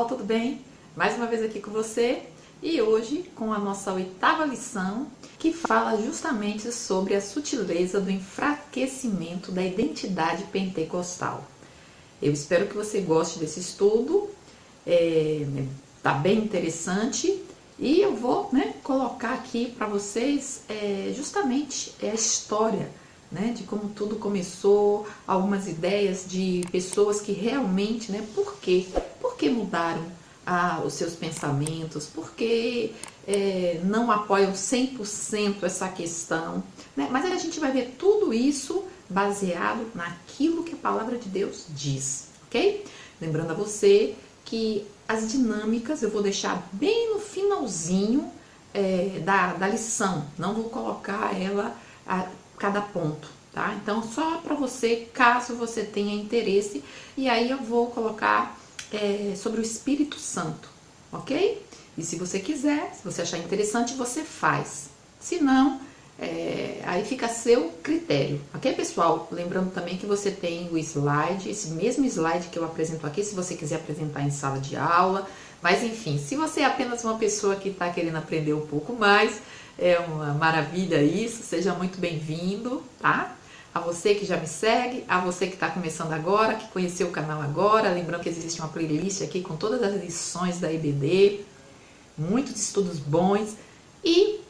pessoal, tudo bem? Mais uma vez aqui com você e hoje com a nossa 8ª lição que fala justamente sobre a sutileza do enfraquecimento da identidade pentecostal. Eu espero que você goste desse estudo, tá bem interessante e eu vou colocar aqui para vocês justamente a história de como tudo começou, algumas ideias de pessoas que realmente, por que mudaram os seus pensamentos, por que não apoiam 100% essa questão, mas a gente vai ver tudo isso baseado naquilo que a palavra de Deus diz, ok? Lembrando a você que as dinâmicas eu vou deixar bem no finalzinho da lição, não vou colocar ela a cada ponto, tá? Então, só para você, caso você tenha interesse, e aí eu vou colocar sobre o Espírito Santo, ok? E se você quiser, se você achar interessante, você faz. Se não, aí fica a seu critério, ok, pessoal? Lembrando também que você tem o slide, esse mesmo slide que eu apresento aqui, se você quiser apresentar em sala de aula. Mas enfim, se você é apenas uma pessoa que está querendo aprender um pouco mais, é uma maravilha isso, seja muito bem-vindo, tá? A você que já me segue, a você que está começando agora, que conheceu o canal agora, lembrando que existe uma playlist aqui com todas as lições da IBD, muitos estudos bons, e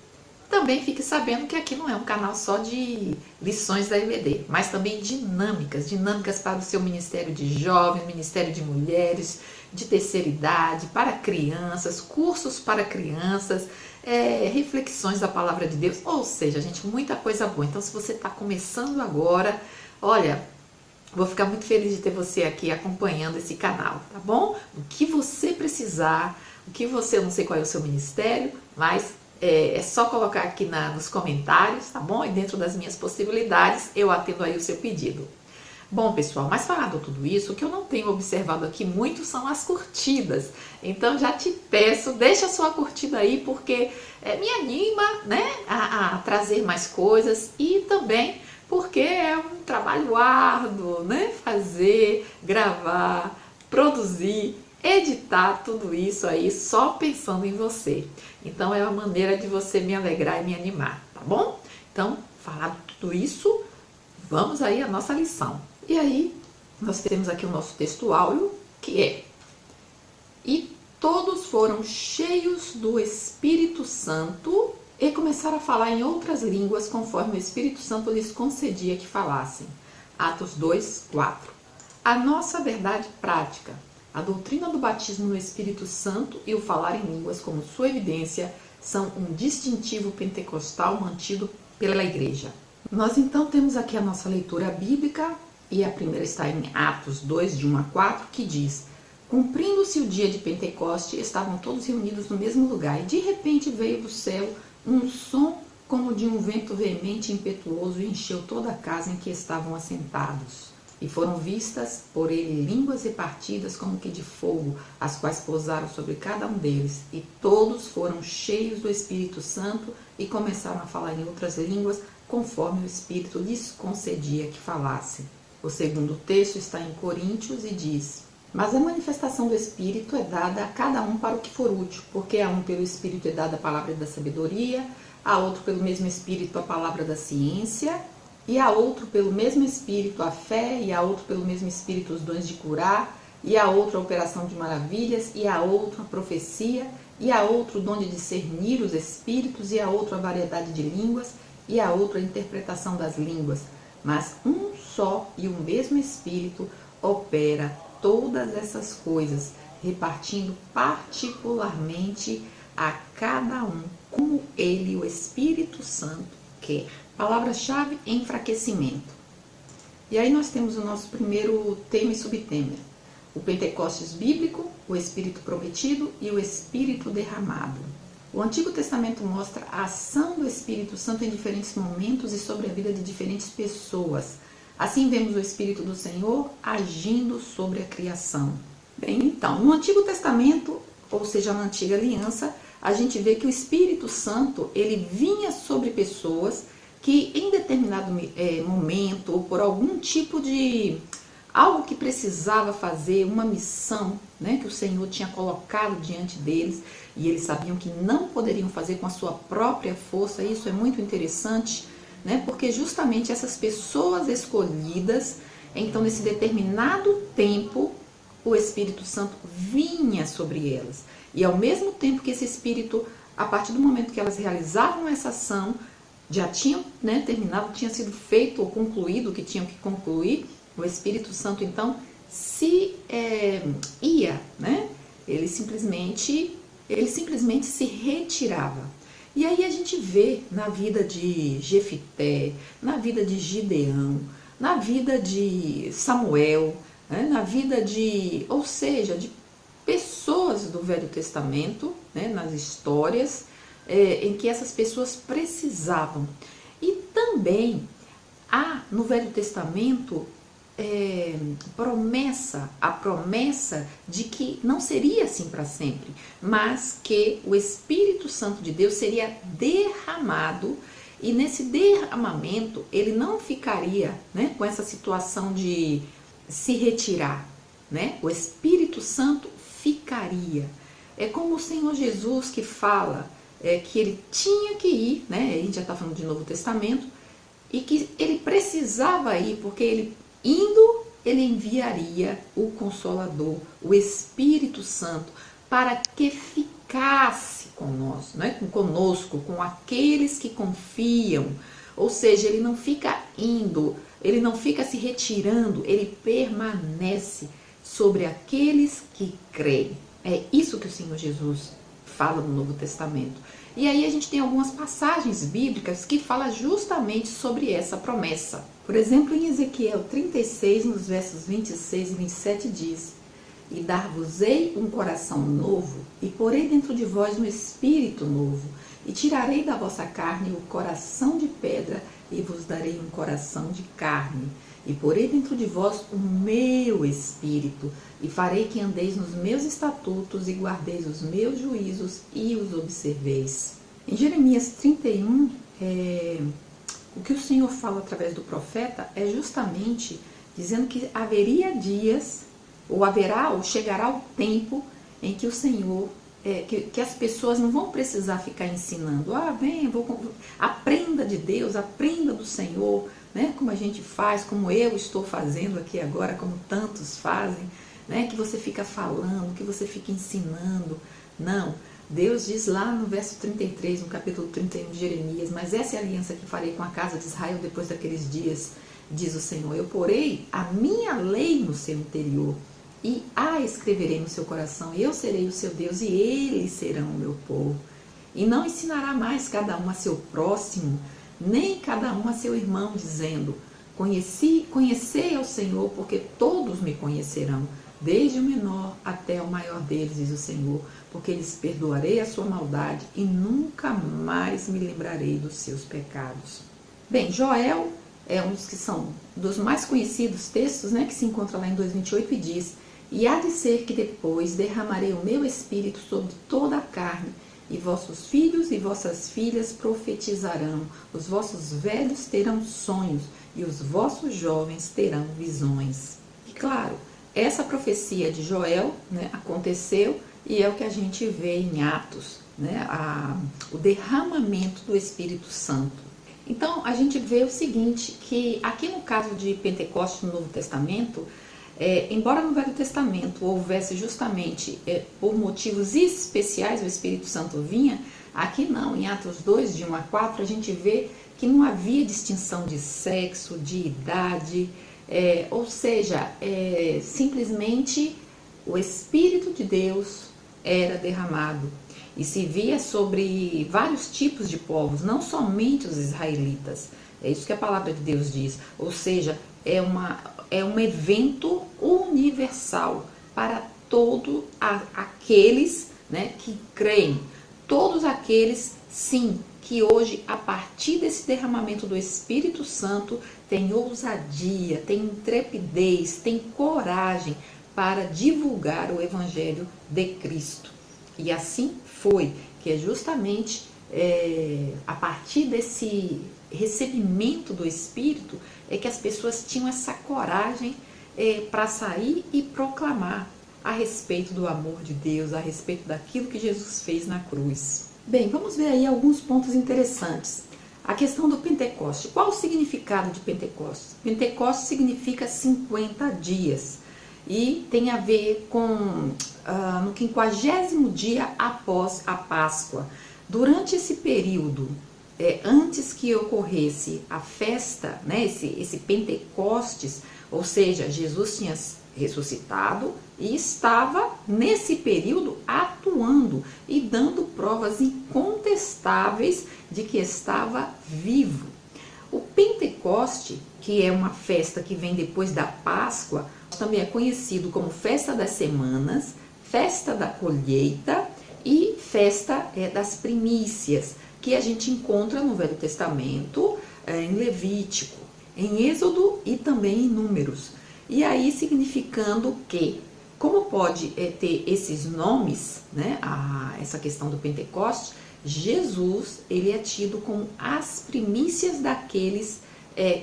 também fique sabendo que aqui não é um canal só de lições da IBD, mas também dinâmicas para o seu ministério de jovens, ministério de mulheres, de terceira idade, para crianças, cursos para crianças, reflexões da palavra de Deus, ou seja, gente, muita coisa boa. Então, se você está começando agora, olha, vou ficar muito feliz de ter você aqui acompanhando esse canal, tá bom? O que você precisar, eu não sei qual é o seu ministério, mas é só colocar aqui nos comentários, tá bom? E dentro das minhas possibilidades, eu atendo aí o seu pedido. Bom, pessoal, mas falado tudo isso, o que eu não tenho observado aqui muito são as curtidas. Então, já te peço, deixa a sua curtida aí, porque me anima, a trazer mais coisas e também porque é um trabalho árduo, fazer, gravar, produzir, editar tudo isso aí só pensando em você. Então, é uma maneira de você me alegrar e me animar, tá bom? Então, falado tudo isso, vamos aí à nossa lição. E aí, nós temos aqui o nosso texto áureo, que é: e todos foram cheios do Espírito Santo e começaram a falar em outras línguas, conforme o Espírito Santo lhes concedia que falassem. Atos 2, 4. A nossa verdade prática, a doutrina do batismo no Espírito Santo e o falar em línguas como sua evidência, são um distintivo pentecostal mantido pela igreja. Nós então temos aqui a nossa leitura bíblica, e a primeira está em Atos 2, de 1 a 4, que diz: cumprindo-se o dia de Pentecoste, estavam todos reunidos no mesmo lugar, e de repente veio do céu um som como de um vento veemente e impetuoso e encheu toda a casa em que estavam assentados. E foram vistas por ele línguas repartidas como que de fogo, as quais pousaram sobre cada um deles, e todos foram cheios do Espírito Santo e começaram a falar em outras línguas, conforme o Espírito lhes concedia que falassem. O segundo texto está em Coríntios e diz: mas a manifestação do Espírito é dada a cada um para o que for útil, porque a um pelo Espírito é dada a palavra da sabedoria, a outro pelo mesmo Espírito a palavra da ciência, e a outro pelo mesmo Espírito a fé, e a outro pelo mesmo Espírito os dons de curar, e a outro a operação de maravilhas, e a outro a profecia, e a outro o dom de discernir os espíritos, e a outro a variedade de línguas, e a outro a interpretação das línguas. Mas um só e o mesmo Espírito opera todas essas coisas, repartindo particularmente a cada um, como ele, o Espírito Santo, quer. Palavra-chave: enfraquecimento. E aí nós temos o nosso primeiro tema e subtema: o Pentecostes bíblico, o Espírito prometido e o Espírito derramado. O Antigo Testamento mostra a ação do Espírito Santo em diferentes momentos e sobre a vida de diferentes pessoas. Assim vemos o Espírito do Senhor agindo sobre a criação. Bem, então, no Antigo Testamento, ou seja, na Antiga Aliança, a gente vê que o Espírito Santo, ele vinha sobre pessoas que em determinado momento, ou por algum tipo de algo que precisava fazer, uma missão, né, que o Senhor tinha colocado diante deles, e eles sabiam que não poderiam fazer com a sua própria força. Isso é muito interessante, né, porque justamente essas pessoas escolhidas, então nesse determinado tempo, o Espírito Santo vinha sobre elas. E ao mesmo tempo que esse Espírito, a partir do momento que elas realizavam essa ação, já tinham, né, terminado, tinha sido feito ou concluído o que tinham que concluir, o Espírito Santo então ia, né? Ele simplesmente se retirava. E aí a gente vê na vida de Jefité, na vida de Gideão, na vida de Samuel, né? Na vida de pessoas do Velho Testamento, né? Nas histórias, em que essas pessoas precisavam. E também há no Velho Testamento a promessa de que não seria assim para sempre, mas que o Espírito Santo de Deus seria derramado, e nesse derramamento ele não ficaria, né, com essa situação de se retirar, né? O Espírito Santo ficaria. É como o Senhor Jesus que fala que ele tinha que ir, né? A gente já está falando de Novo Testamento, e que ele precisava ir, porque ele indo, ele enviaria o Consolador, o Espírito Santo, para que ficasse conosco, com aqueles que confiam. Ou seja, ele não fica indo, ele não fica se retirando, ele permanece sobre aqueles que creem. É isso que o Senhor Jesus fala no Novo Testamento. E aí a gente tem algumas passagens bíblicas que falam justamente sobre essa promessa. Por exemplo, em Ezequiel 36, nos versos 26 e 27 diz: E dar-vos-ei um coração novo, e porei dentro de vós um espírito novo, e tirarei da vossa carne o coração de pedra, e vos darei um coração de carne. E porei dentro de vós o meu espírito, e farei que andeis nos meus estatutos, e guardeis os meus juízos, e os observeis. Em Jeremias 31, o que o Senhor fala através do profeta é justamente dizendo que haveria dias, ou chegará o tempo em que o Senhor, que as pessoas não vão precisar ficar ensinando. Aprenda de Deus, aprenda do Senhor, né? Como a gente faz, como eu estou fazendo aqui agora, como tantos fazem, né? Que você fica falando, que você fica ensinando. Não, Deus diz lá no verso 33, no capítulo 31 de Jeremias: Mas essa é a aliança que farei com a casa de Israel depois daqueles dias, diz o Senhor. Eu porei a minha lei no seu interior, e a escreverei no seu coração, e eu serei o seu Deus, e eles serão o meu povo. E não ensinará mais cada um a seu próximo, nem cada um a seu irmão, dizendo: Conhecei ao Senhor, porque todos me conhecerão, desde o menor até o maior deles, diz o Senhor, porque lhes perdoarei a sua maldade e nunca mais me lembrarei dos seus pecados. Bem, Joel é um dos mais conhecidos textos, né, que se encontra lá em 2:28 e diz: E há de ser que depois derramarei o meu espírito sobre toda a carne, e vossos filhos e vossas filhas profetizarão, os vossos velhos terão sonhos, e os vossos jovens terão visões. E claro, essa profecia de Joel, né, aconteceu, e é o que a gente vê em Atos, né, o derramamento do Espírito Santo. Então a gente vê o seguinte, que aqui no caso de Pentecostes no Novo Testamento, embora no Velho Testamento houvesse justamente por motivos especiais o Espírito Santo vinha, aqui não, em Atos 2, de 1 a 4, a gente vê que não havia distinção de sexo, de idade, ou seja, simplesmente o Espírito de Deus era derramado. E se via sobre vários tipos de povos, não somente os israelitas. É isso que a palavra de Deus diz. Ou seja, é um evento universal para todos aqueles, né, que creem. Todos aqueles, sim, que hoje, a partir desse derramamento do Espírito Santo, têm ousadia, têm intrepidez, têm coragem para divulgar o Evangelho de Cristo. E assim foi, que é justamente a partir desse recebimento do Espírito é que as pessoas tinham essa coragem para sair e proclamar a respeito do amor de Deus, a respeito daquilo que Jesus fez na cruz. Bem, vamos ver aí alguns pontos interessantes. A questão do Pentecoste. Qual o significado de Pentecostes? Pentecostes significa 50 dias e tem a ver com no 50º dia após a Páscoa. Durante esse período, antes que ocorresse a festa, né, esse Pentecostes, ou seja, Jesus tinha ressuscitado e estava nesse período atuando e dando provas incontestáveis de que estava vivo. O Pentecoste, que é uma festa que vem depois da Páscoa, também é conhecido como Festa das Semanas, Festa da Colheita e Festa das Primícias, que a gente encontra no Velho Testamento, em Levítico, em Êxodo e também em Números. E aí significando que, como pode ter esses nomes, né, essa questão do Pentecoste, Jesus ele é tido como as primícias daqueles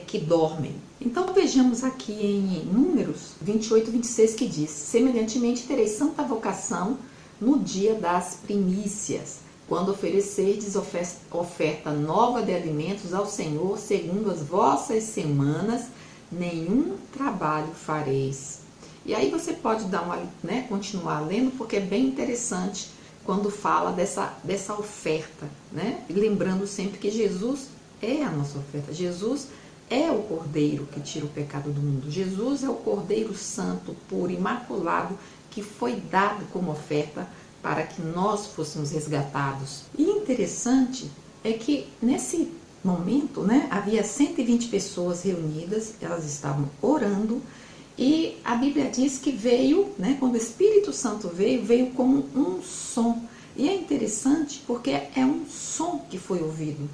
que dormem. Então vejamos aqui em Números 28, 26 que diz: semelhantemente tereis santa vocação no dia das primícias, quando oferecerdes oferta nova de alimentos ao Senhor, segundo as vossas semanas, nenhum trabalho fareis. E aí você pode dar continuar lendo, porque é bem interessante quando fala dessa oferta, né? Lembrando sempre que Jesus é a nossa oferta. Jesus é o Cordeiro que tira o pecado do mundo. Jesus é o Cordeiro Santo, puro, imaculado, que foi dado como oferta para que nós fôssemos resgatados. E interessante é que nesse momento, né, havia 120 pessoas reunidas, elas estavam orando, e a Bíblia diz que veio, né, quando o Espírito Santo veio como um som. E é interessante porque é um som que foi ouvido,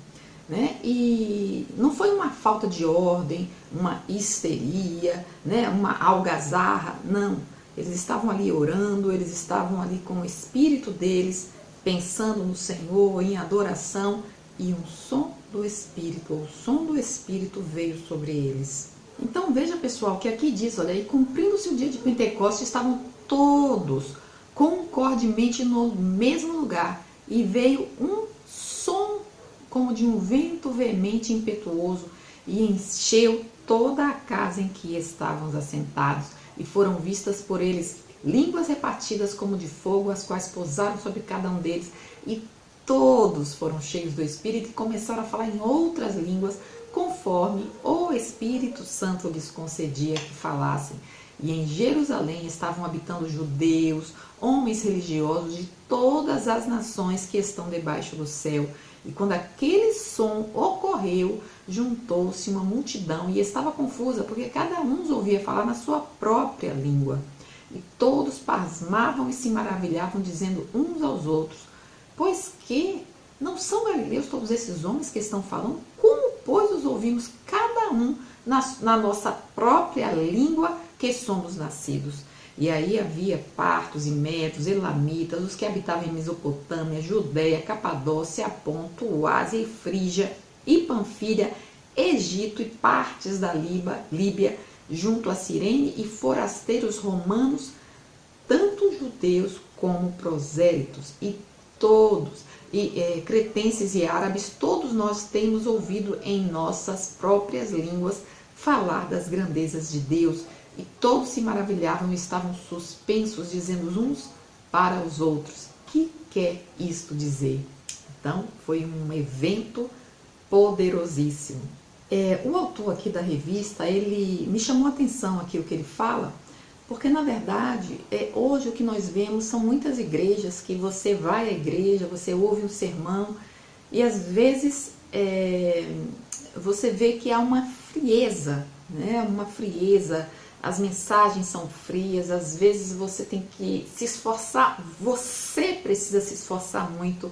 né? E não foi uma falta de ordem, uma histeria, né, uma algazarra, não. Eles estavam ali orando, eles estavam ali com o Espírito deles, pensando no Senhor, em adoração, e um som do Espírito, o som do Espírito veio sobre eles. Então veja, pessoal, que aqui diz, olha, e cumprindo-se o dia de Pentecostes, estavam todos concordemente no mesmo lugar, e veio um som como de um vento veemente e impetuoso, e encheu toda a casa em que estavam assentados, e foram vistas por eles línguas repartidas como de fogo, as quais pousaram sobre cada um deles, e todos foram cheios do Espírito e começaram a falar em outras línguas, conforme o Espírito Santo lhes concedia que falassem. E em Jerusalém estavam habitando judeus, homens religiosos de todas as nações que estão debaixo do céu. E quando aquele som ocorreu, juntou-se uma multidão e estava confusa, porque cada um os ouvia falar na sua própria língua. E todos pasmavam e se maravilhavam, dizendo uns aos outros: pois que não são galileus todos esses homens que estão falando? Como, pois, os ouvimos cada um na nossa própria língua que somos nascidos? E aí havia partos e medos, elamitas, os que habitavam em Mesopotâmia, Judéia, Capadócia, Ponto, Ásia e Frígia e Panfilha, Egito e partes da Líbia, junto a Cirene, e forasteiros romanos, tanto judeus como prosélitos, e todos, cretenses e árabes, todos nós temos ouvido em nossas próprias línguas falar das grandezas de Deus. E todos se maravilhavam e estavam suspensos, dizendo uns para os outros: que quer isto dizer? Então, foi um evento poderosíssimo. O autor aqui da revista, ele me chamou a atenção aqui o que ele fala, porque na verdade, hoje o que nós vemos são muitas igrejas que você vai à igreja, você ouve um sermão e às vezes você vê que há uma frieza, né? Uma frieza. As mensagens são frias, às vezes você tem que se esforçar, você precisa se esforçar muito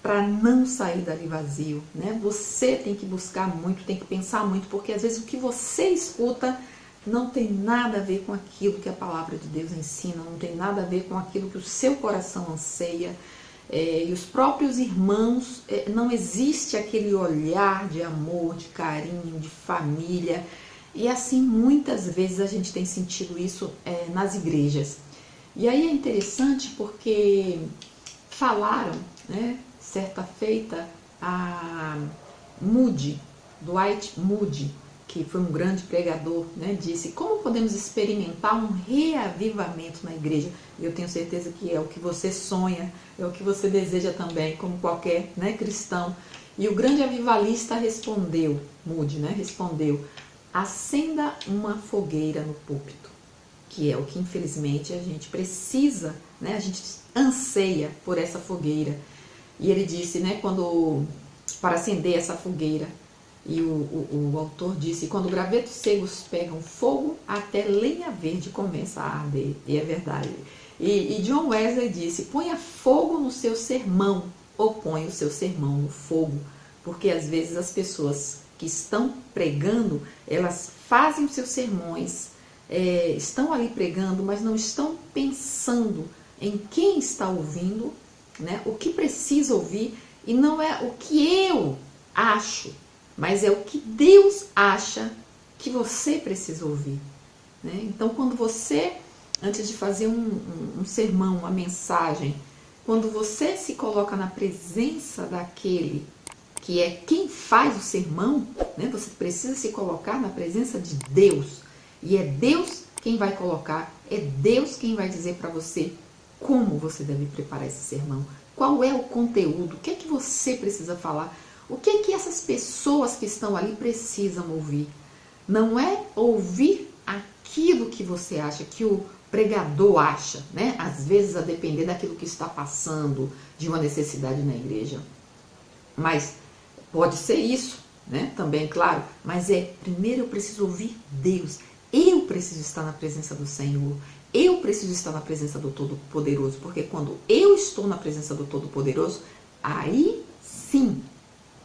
para não sair dali vazio, né? Você tem que buscar muito, tem que pensar muito, porque às vezes o que você escuta não tem nada a ver com aquilo que a palavra de Deus ensina, não tem nada a ver com aquilo que o seu coração anseia. E os próprios irmãos, não existe aquele olhar de amor, de carinho, de família. E assim, muitas vezes a gente tem sentido isso nas igrejas. E aí é interessante porque falaram, né, certa feita, a Dwight Moody, que foi um grande pregador, né, disse: como podemos experimentar um reavivamento na igreja? E eu tenho certeza que é o que você sonha, é o que você deseja também, como qualquer, né, cristão. E o grande avivalista respondeu, Moody, né, respondeu: acenda uma fogueira no púlpito, que é o que infelizmente a gente precisa, né, a gente anseia por essa fogueira. E ele disse, né, para acender essa fogueira, e o autor disse: quando gravetos secos pegam fogo, até lenha verde começa a arder. E é verdade. E John Wesley disse: ponha fogo no seu sermão, ou põe o seu sermão no fogo. Porque às vezes as pessoas que estão pregando, elas fazem os seus sermões, estão ali pregando, mas não estão pensando em quem está ouvindo, né, o que precisa ouvir, e não é o que eu acho, mas é o que Deus acha que você precisa ouvir, né? Então, quando você, antes de fazer um sermão, uma mensagem, quando você se coloca na presença daquele que é quem faz o sermão, né, você precisa se colocar na presença de Deus. E é Deus quem vai colocar, é Deus quem vai dizer para você como você deve preparar esse sermão, qual é o conteúdo, o que é que você precisa falar, o que é que essas pessoas que estão ali precisam ouvir. Não é ouvir aquilo que você acha, que o pregador acha, né? Às vezes a depender daquilo que está passando, de uma necessidade na igreja. Mas pode ser isso, né? Também, claro. Mas primeiro eu preciso ouvir Deus. Eu preciso estar na presença do Senhor. Eu preciso estar na presença do Todo-Poderoso. Porque quando eu estou na presença do Todo-Poderoso, aí sim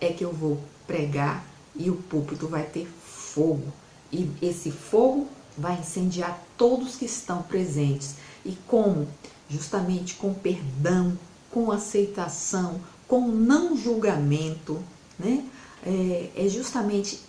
é que eu vou pregar e o púlpito vai ter fogo. E esse fogo vai incendiar todos que estão presentes. E como? Justamente com perdão, com aceitação, com não julgamento, né? Justamente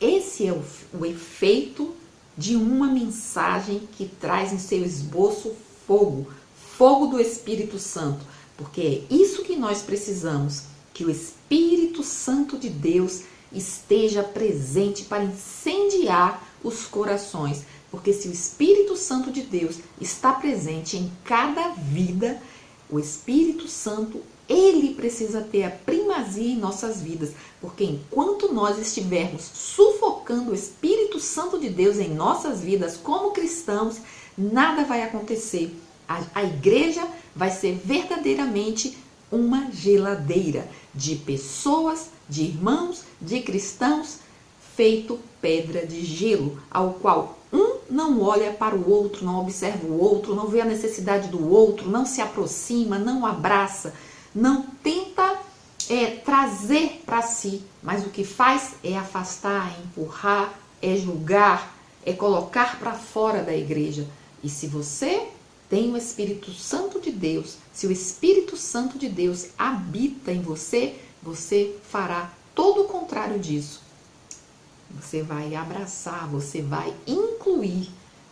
esse é o efeito de uma mensagem que traz em seu esboço fogo do Espírito Santo, porque é isso que nós precisamos, que o Espírito Santo de Deus esteja presente para incendiar os corações, porque se o Espírito Santo de Deus está presente em cada vida, o Espírito Santo, ele precisa ter a primazia em nossas vidas, porque enquanto nós estivermos sufocando o Espírito Santo de Deus em nossas vidas como cristãos, nada vai acontecer. A igreja vai ser verdadeiramente uma geladeira de pessoas, de irmãos, de cristãos, feito pedra de gelo, ao qual um não olha para o outro, não observa o outro, não vê a necessidade do outro, não se aproxima, não abraça, não tenta trazer para si, mas o que faz é afastar, é empurrar, é julgar, é colocar para fora da igreja. E se você tem o Espírito Santo de Deus, se o Espírito Santo de Deus habita em você, você fará todo o contrário disso. Você vai abraçar, você vai incluir,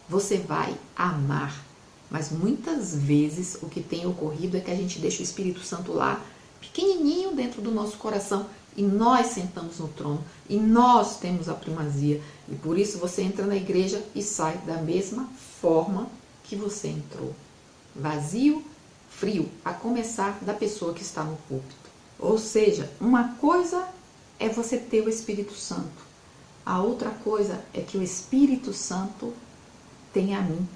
você vai amar. Mas muitas vezes o que tem ocorrido é que a gente deixa o Espírito Santo lá, pequenininho dentro do nosso coração, e nós sentamos no trono, e nós temos a primazia. E por isso você entra na igreja e sai da mesma forma que você entrou. Vazio, frio, a começar da pessoa que está no púlpito. Ou seja, uma coisa é você ter o Espírito Santo. A outra coisa é que o Espírito Santo tem a mim.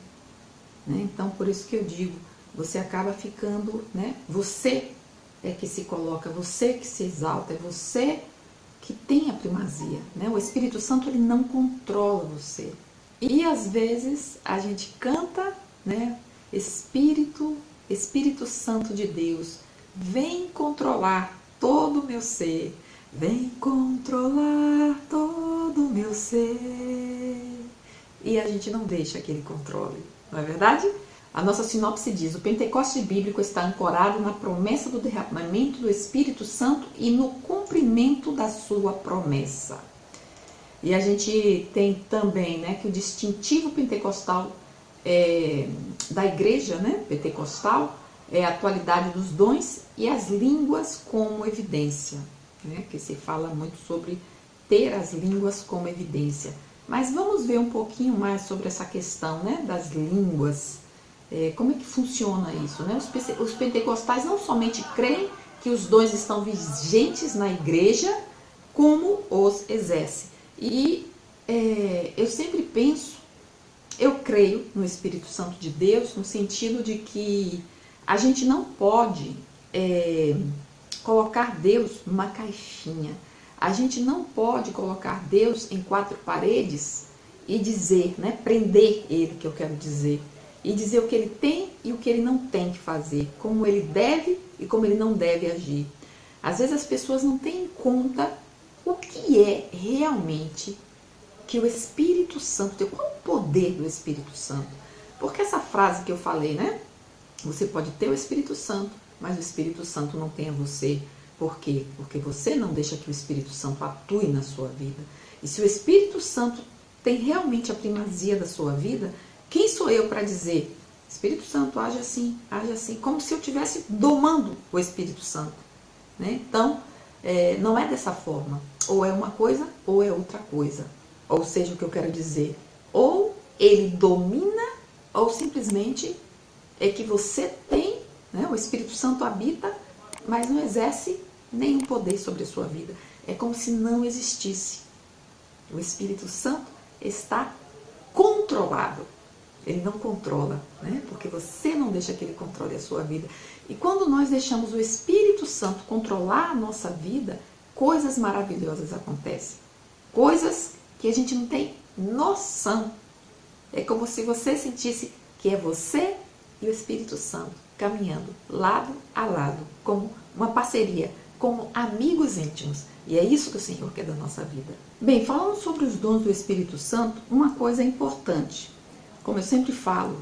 Né? Então, por isso que eu digo, você acaba ficando, né? Você é que se coloca, você que se exalta, é você que tem a primazia. Né? O Espírito Santo, ele não controla você. E às vezes a gente canta, né? Espírito Santo de Deus, vem controlar todo o meu ser. Vem controlar todo o meu ser. E a gente não deixa aquele controle, não é verdade? A nossa sinopse diz: o Pentecoste bíblico está ancorado na promessa do derramamento do Espírito Santo e no cumprimento da sua promessa. E a gente tem também, né, que o distintivo pentecostal da igreja, né, pentecostal, é a atualidade dos dons e as línguas como evidência, né, que se fala muito sobre ter as línguas como evidência. Mas vamos ver um pouquinho mais sobre essa questão, né, das línguas, como é que funciona isso, né? Os pentecostais não somente creem que os dons estão vigentes na igreja, como os exerce. E eu sempre penso, eu creio no Espírito Santo de Deus, no sentido de que a gente não pode colocar Deus numa caixinha. A gente não pode colocar Deus em quatro paredes e dizer, né, prender ele, que eu quero dizer, e dizer o que ele tem e o que ele não tem que fazer, como ele deve e como ele não deve agir. Às vezes as pessoas não têm em conta o que é realmente que o Espírito Santo tem, qual o poder do Espírito Santo. Porque essa frase que eu falei, né, você pode ter o Espírito Santo, mas o Espírito Santo não tem a você. Por quê? Porque você não deixa que o Espírito Santo atue na sua vida. E se o Espírito Santo tem realmente a primazia da sua vida, quem sou eu para dizer, Espírito Santo, age assim, como se eu estivesse domando o Espírito Santo, né? Então, não é dessa forma. Ou é uma coisa, ou é outra coisa. Ou seja, o que eu quero dizer, ou ele domina, ou simplesmente é que você tem, né, o Espírito Santo habita, mas não exerce nenhum poder sobre a sua vida. É como se não existisse. O Espírito Santo está controlado. Ele não controla, né? Porque você não deixa que ele controle a sua vida. E quando nós deixamos o Espírito Santo controlar a nossa vida, coisas maravilhosas acontecem. Coisas que a gente não tem noção. É como se você sentisse que é você e o Espírito Santo caminhando lado a lado, como uma parceria, como amigos íntimos. E é isso que o Senhor quer da nossa vida. Bem, falando sobre os dons do Espírito Santo, uma coisa é importante. Como eu sempre falo,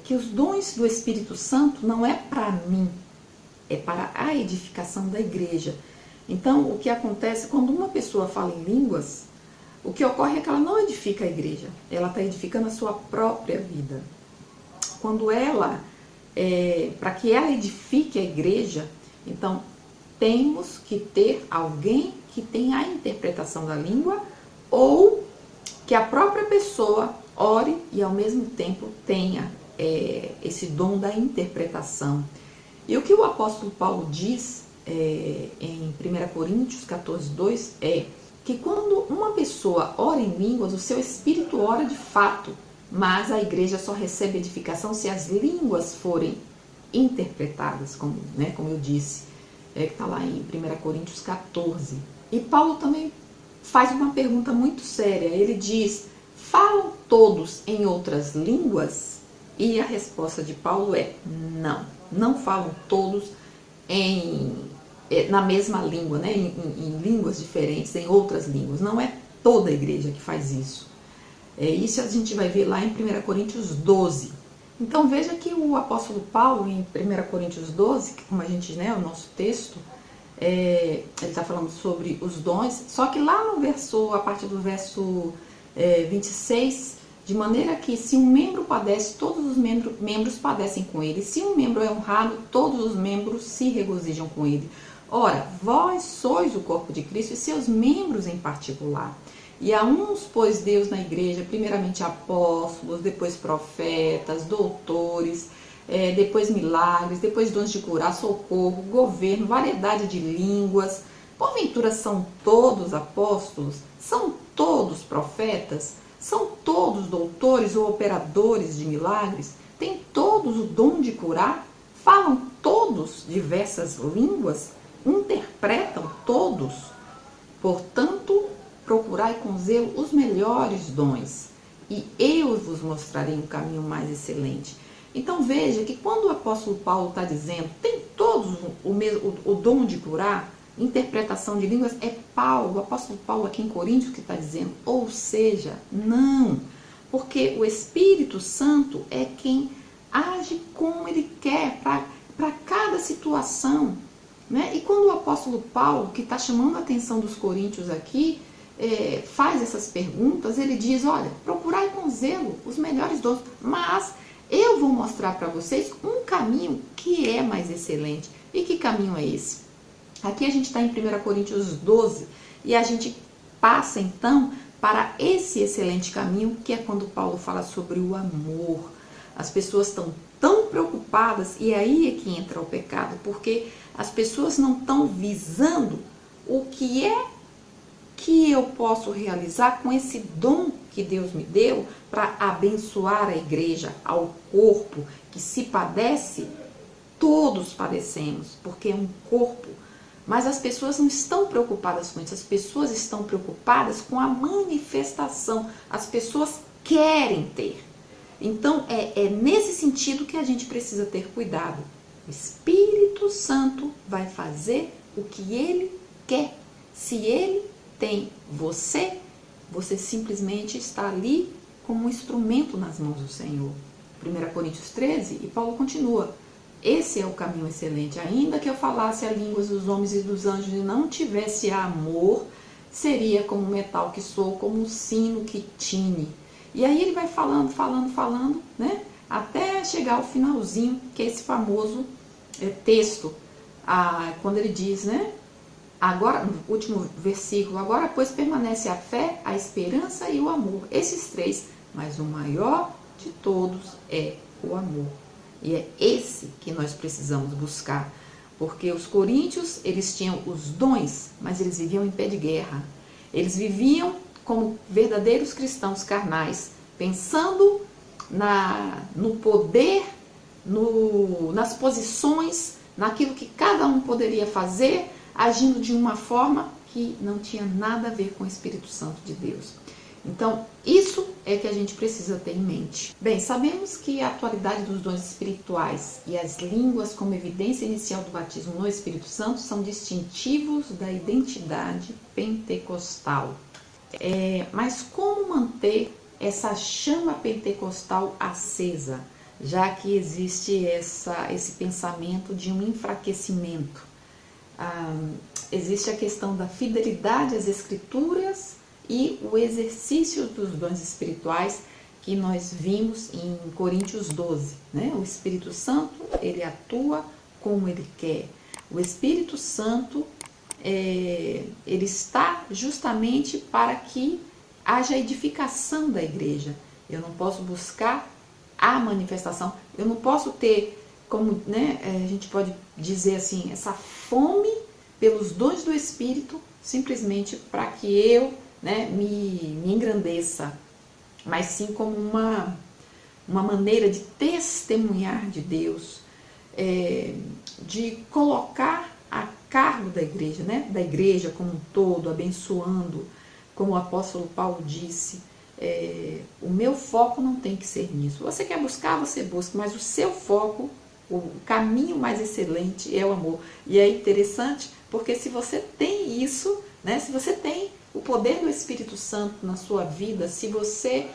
que os dons do Espírito Santo não é para mim, é para a edificação da igreja. Então, o que acontece quando uma pessoa fala em línguas, o que ocorre é que ela não edifica a igreja, ela está edificando a sua própria vida. Quando ela, para que ela edifique a igreja, então temos que ter alguém que tenha a interpretação da língua ou que a própria pessoa ore e ao mesmo tempo tenha esse dom da interpretação. E o que o apóstolo Paulo diz em 1 Coríntios 14:2 é que quando uma pessoa ora em línguas, o seu espírito ora de fato, mas a igreja só recebe edificação se as línguas forem interpretadas, como eu disse, que está lá em 1 Coríntios 14. E Paulo também faz uma pergunta muito séria. Ele diz, falam todos em outras línguas? E a resposta de Paulo é não. Não falam todos na mesma língua, né? em línguas diferentes, em outras línguas. Não é toda a igreja que faz isso. Isso a gente vai ver lá em 1 Coríntios 12. Então veja que o apóstolo Paulo, em 1 Coríntios 12, como a gente, né, o nosso texto, ele está falando sobre os dons, só que lá no verso, a partir do verso 26, de maneira que se um membro padece, todos os membros padecem com ele. Se um membro é honrado, todos os membros se regozijam com ele. Ora, vós sois o corpo de Cristo e seus membros em particular. E a uns pôs Deus na igreja, primeiramente apóstolos, depois profetas, doutores, depois milagres, depois dons de curar, socorro, governo, variedade de línguas. Porventura são todos apóstolos? São todos profetas? São todos doutores ou operadores de milagres? Têm todos o dom de curar? Falam todos diversas línguas? Interpretam todos? Portanto, procurai com zelo os melhores dons, e eu vos mostrarei um caminho mais excelente. Então veja que quando o apóstolo Paulo está dizendo, tem todos o dom de curar, interpretação de línguas, é Paulo, o apóstolo Paulo aqui em Coríntios que está dizendo, ou seja, não, porque o Espírito Santo é quem age como ele quer, para cada situação, né? E quando o apóstolo Paulo, que está chamando a atenção dos coríntios aqui, faz essas perguntas, ele diz, olha, procurai com zelo os melhores dons, mas eu vou mostrar para vocês um caminho que é mais excelente. E que caminho é esse? Aqui a gente está em 1 Coríntios 12 e a gente passa então para esse excelente caminho, que é quando Paulo fala sobre o amor. As pessoas estão tão preocupadas, e aí é que entra o pecado, porque as pessoas não estão visando o que é que eu posso realizar com esse dom que Deus me deu para abençoar a igreja, ao corpo, que se padece, todos padecemos, porque é um corpo. Mas as pessoas não estão preocupadas com isso, as pessoas estão preocupadas com a manifestação, as pessoas querem ter. Então, é nesse sentido que a gente precisa ter cuidado. O Espírito Santo vai fazer o que Ele quer. Se Ele tem você, você simplesmente está ali como um instrumento nas mãos do Senhor. 1 Coríntios 13, e Paulo continua. Esse é o caminho excelente. Ainda que eu falasse a línguas dos homens e dos anjos e não tivesse amor, seria como o metal que soa, como um sino que tine. E aí ele vai falando, né? Até chegar ao finalzinho, que é esse famoso texto, quando ele diz, né? Agora, no último versículo, agora pois permanece a fé, a esperança e o amor. Esses três, mas o maior de todos é o amor. E é esse que nós precisamos buscar, porque os coríntios, eles tinham os dons, mas eles viviam em pé de guerra. Eles viviam como verdadeiros cristãos carnais, pensando no poder, nas posições, naquilo que cada um poderia fazer, agindo de uma forma que não tinha nada a ver com o Espírito Santo de Deus. Então, isso é que a gente precisa ter em mente. Bem, sabemos que a atualidade dos dons espirituais e as línguas como evidência inicial do batismo no Espírito Santo são distintivos da identidade pentecostal. Mas como manter essa chama pentecostal acesa, já que existe esse pensamento de um enfraquecimento? Existe a questão da fidelidade às Escrituras e o exercício dos dons espirituais que nós vimos em Coríntios 12, né? O Espírito Santo, ele atua como ele quer. O Espírito Santo, ele está justamente para que haja edificação da igreja. Eu não posso buscar a manifestação, eu não posso ter, como, né, a gente pode dizer assim, essa fome pelos dons do Espírito, simplesmente para que eu, né, me engrandeça, mas sim como uma maneira de testemunhar de Deus, de colocar a cargo da igreja, né, da igreja como um todo, abençoando, como o apóstolo Paulo disse, o meu foco não tem que ser nisso. Você quer buscar, você busca, mas o seu foco, o caminho mais excelente é o amor. E é interessante porque se você tem isso, né, se você tem o poder do Espírito Santo na sua vida, se você,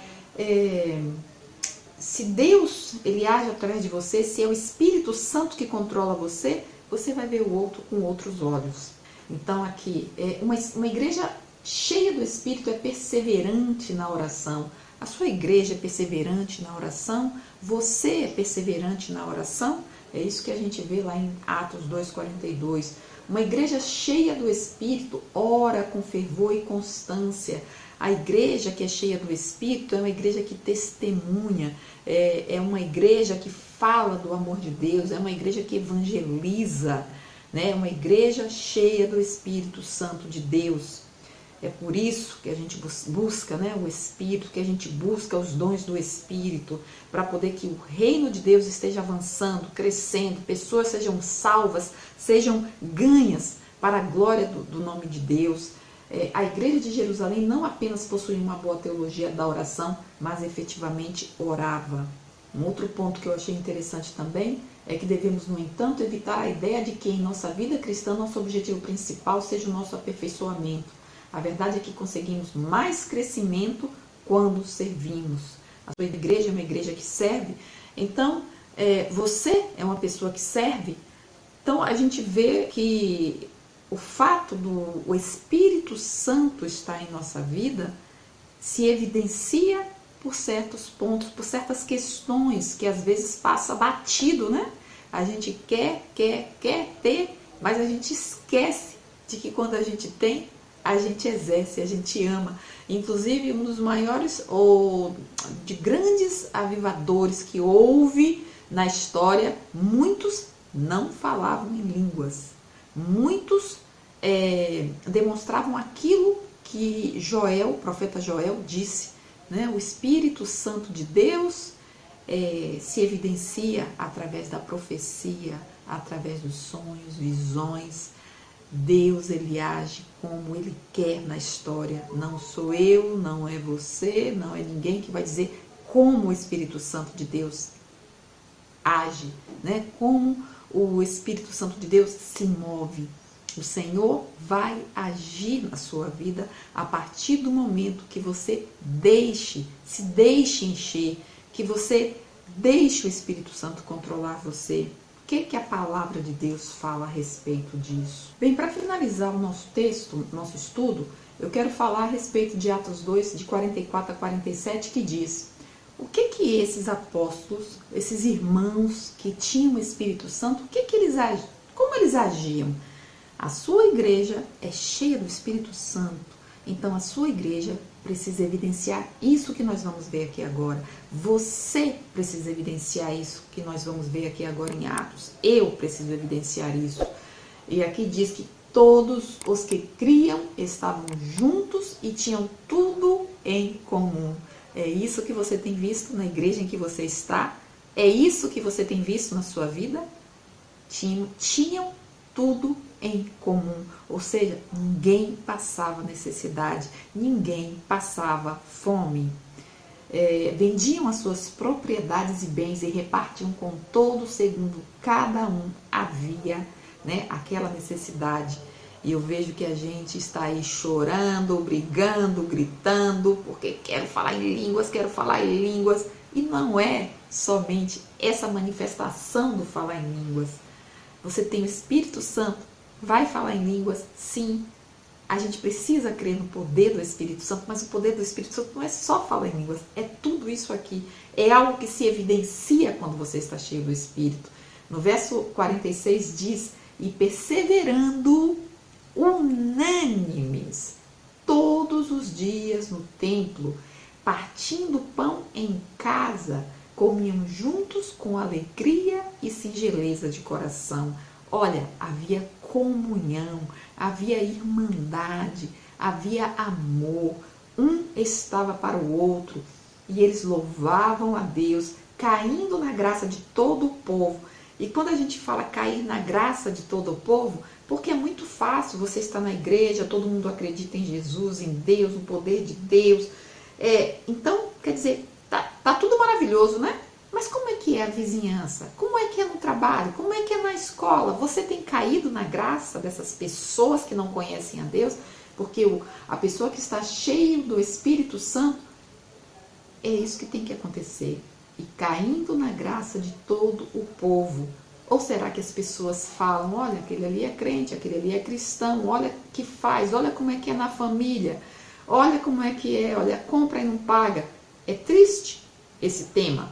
se Deus ele age através de você, se é o Espírito Santo que controla você, você vai ver o outro com outros olhos. Então aqui, uma igreja cheia do Espírito é perseverante na oração. A sua igreja é perseverante na oração, você é perseverante na oração. É isso que a gente vê lá em Atos 2,42. Uma igreja cheia do Espírito ora com fervor e constância. A igreja que é cheia do Espírito é uma igreja que testemunha, é uma igreja que fala do amor de Deus, é uma igreja que evangeliza, né? É uma igreja cheia do Espírito Santo de Deus. É por isso que a gente busca, né, o Espírito, que a gente busca os dons do Espírito, para poder que o reino de Deus esteja avançando, crescendo, pessoas sejam salvas, sejam ganhas para a glória do nome de Deus. A igreja de Jerusalém não apenas possuía uma boa teologia da oração, mas efetivamente orava. Um outro ponto que eu achei interessante também é que devemos, no entanto, evitar a ideia de que em nossa vida cristã nosso objetivo principal seja o nosso aperfeiçoamento. A verdade é que conseguimos mais crescimento quando servimos. A sua igreja é uma igreja que serve. Então, você é uma pessoa que serve. Então, a gente vê que o fato do o Espírito Santo estar em nossa vida se evidencia por certos pontos, por certas questões que às vezes passa batido, né? A gente quer ter, mas a gente esquece de que quando a gente tem, a gente exerce, a gente ama. Inclusive, um dos maiores ou de grandes avivadores que houve na história, muitos não falavam em línguas. Muitos demonstravam aquilo que Joel, o profeta Joel, disse, né? O Espírito Santo de Deus se evidencia através da profecia, através dos sonhos, visões. Deus, ele age como ele quer na história. Não sou eu, não é você, não é ninguém que vai dizer como o Espírito Santo de Deus age, né? Como o Espírito Santo de Deus se move. O Senhor vai agir na sua vida a partir do momento que você se deixe encher, que você deixe o Espírito Santo controlar você. O que a palavra de Deus fala a respeito disso? Bem, para finalizar o nosso texto, nosso estudo, eu quero falar a respeito de Atos 2, de 44 a 47, que diz: o que esses apóstolos, esses irmãos que tinham o Espírito Santo, como eles agiam? A sua igreja é cheia do Espírito Santo, então a sua igreja precisa evidenciar isso que nós vamos ver aqui agora. Você precisa evidenciar isso que nós vamos ver aqui agora em Atos. Eu preciso evidenciar isso. E aqui diz que todos os que criam estavam juntos e tinham tudo em comum. É isso que você tem visto na igreja em que você está? É isso que você tem visto na sua vida? Tinham tudo em comum, ou seja, ninguém passava necessidade, ninguém passava fome. Vendiam as suas propriedades e bens e repartiam com todos segundo cada um havia, né, aquela necessidade. E eu vejo que a gente está aí chorando, brigando, gritando, porque quero falar em línguas, e não é somente essa manifestação do falar em línguas. Você tem o Espírito Santo, vai falar em línguas, sim. A gente precisa crer no poder do Espírito Santo, mas o poder do Espírito Santo não é só falar em línguas, é tudo isso aqui. É algo que se evidencia quando você está cheio do Espírito. No verso 46 diz: e perseverando unânimes todos os dias no templo, partindo pão em casa, comiam juntos com alegria e singeleza de coração. Olha, havia comunhão, havia irmandade, havia amor. Um estava para o outro e eles louvavam a Deus, caindo na graça de todo o povo. E quando a gente fala cair na graça de todo o povo, porque é muito fácil você estar na igreja, todo mundo acredita em Jesus, em Deus, no poder de Deus. Então, quer dizer, tá tudo maravilhoso, né? Mas como é que é a vizinhança? Como é que é no trabalho? Como é que é na escola? Você tem caído na graça dessas pessoas que não conhecem a Deus? Porque a pessoa que está cheia do Espírito Santo, é isso que tem que acontecer. E caindo na graça de todo o povo. Ou será que as pessoas falam: olha, aquele ali é crente, aquele ali é cristão, olha o que faz, olha como é que é na família, olha como é que é, olha, compra e não paga. É triste esse tema.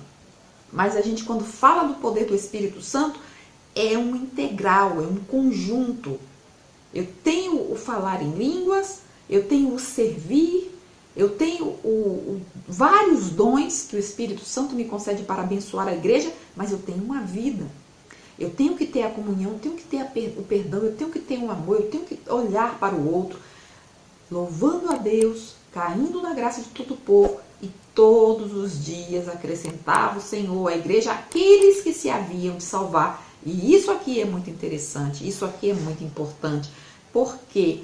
Mas a gente, quando fala do poder do Espírito Santo, é um integral, é um conjunto. Eu tenho o falar em línguas, eu tenho o servir, eu tenho vários dons que o Espírito Santo me concede para abençoar a igreja, mas eu tenho uma vida. Eu tenho que ter a comunhão, eu tenho que ter o perdão, eu tenho que ter o amor, eu tenho que olhar para o outro, louvando a Deus, caindo na graça de todo o povo. E todos os dias acrescentava o Senhor à igreja aqueles que se haviam de salvar. E isso aqui é muito interessante, isso aqui é muito importante. Por quê?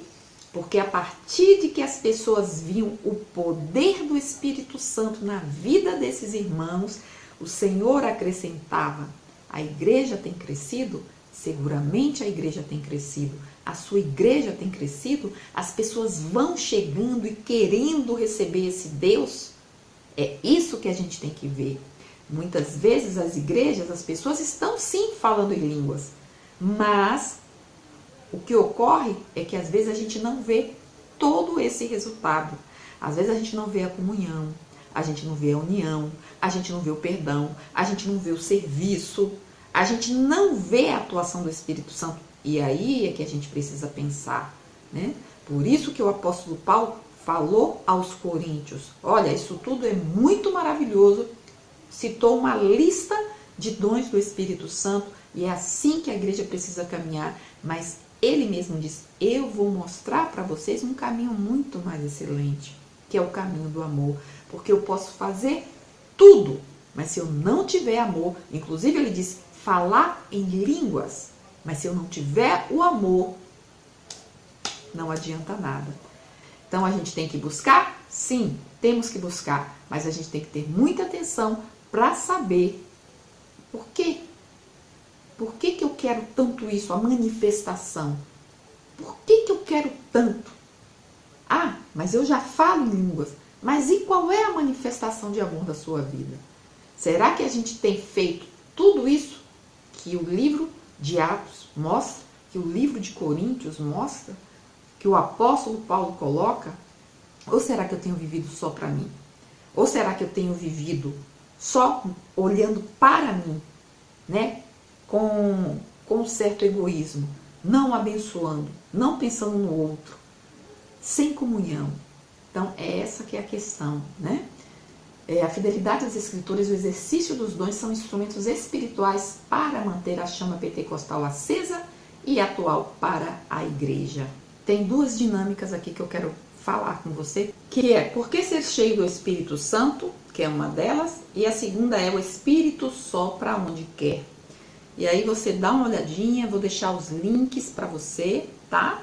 Porque a partir de que as pessoas viam o poder do Espírito Santo na vida desses irmãos, o Senhor acrescentava. A igreja tem crescido? Seguramente a igreja tem crescido. A sua igreja tem crescido? As pessoas vão chegando e querendo receber esse Deus? É isso que a gente tem que ver. Muitas vezes as igrejas, as pessoas estão sim falando em línguas, mas O que ocorre é que às vezes a gente não vê todo esse resultado. Às vezes a gente não vê a comunhão, a gente não vê a união, a gente não vê o perdão, a gente não vê o serviço, a gente não vê a atuação do Espírito Santo. E aí é que a gente precisa pensar, né? Por isso que o apóstolo Paulo falou aos coríntios, olha, isso tudo é muito maravilhoso, citou uma lista de dons do Espírito Santo, e é assim que a igreja precisa caminhar, mas ele mesmo diz, eu vou mostrar para vocês um caminho muito mais excelente, que é o caminho do amor, porque eu posso fazer tudo, mas se eu não tiver amor, inclusive ele diz, falar em línguas, mas se eu não tiver o amor, não adianta nada. Então a gente tem que buscar? Sim, temos que buscar, mas a gente tem que ter muita atenção para saber por quê. Por que que eu quero tanto isso, a manifestação? Por que que eu quero tanto? Ah, mas eu já falo em línguas. Mas e qual é a manifestação de amor da sua vida? Será que a gente tem feito tudo isso que o livro de Atos mostra, que o livro de Coríntios mostra, que o apóstolo Paulo coloca? Ou será que eu tenho vivido só para mim? Ou será que eu tenho vivido só olhando para mim, né? Com um certo egoísmo, não abençoando, não pensando no outro, sem comunhão. Então, é essa que é a questão, né? A fidelidade às Escrituras e o exercício dos dons são instrumentos espirituais para manter a chama pentecostal acesa e atual para a igreja. Tem duas dinâmicas aqui que eu quero falar com você, que é por que ser cheio do Espírito Santo, que é uma delas, e a segunda é o Espírito sopra onde quer. E aí você dá uma olhadinha, vou deixar os links para você, tá?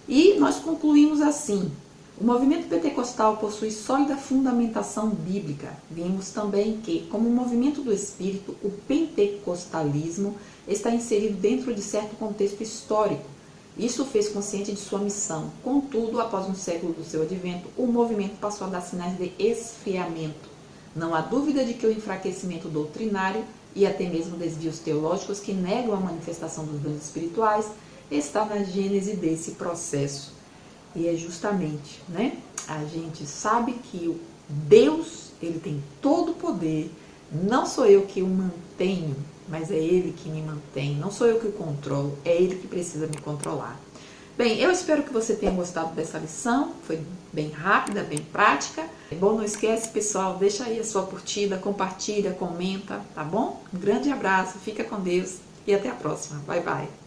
E nós concluímos assim, o movimento pentecostal possui sólida fundamentação bíblica. Vimos também que, como movimento do Espírito, o pentecostalismo está inserido dentro de certo contexto histórico. Isso o fez consciente de sua missão. Contudo, após um século do seu advento, o movimento passou a dar sinais de esfriamento. Não há dúvida de que o enfraquecimento doutrinário e até mesmo desvios teológicos que negam a manifestação dos dons espirituais está na gênese desse processo. E é justamente, né? A gente sabe que o Deus, ele tem todo o poder, não sou eu que o mantenho, mas é ele que me mantém, não sou eu que o controlo, é ele que precisa me controlar. Bem, eu espero que você tenha gostado dessa lição, foi bem rápida, bem prática. É bom, não esquece, pessoal, deixa aí a sua curtida, compartilha, comenta, tá bom? Um grande abraço, fica com Deus e até a próxima. Bye, bye.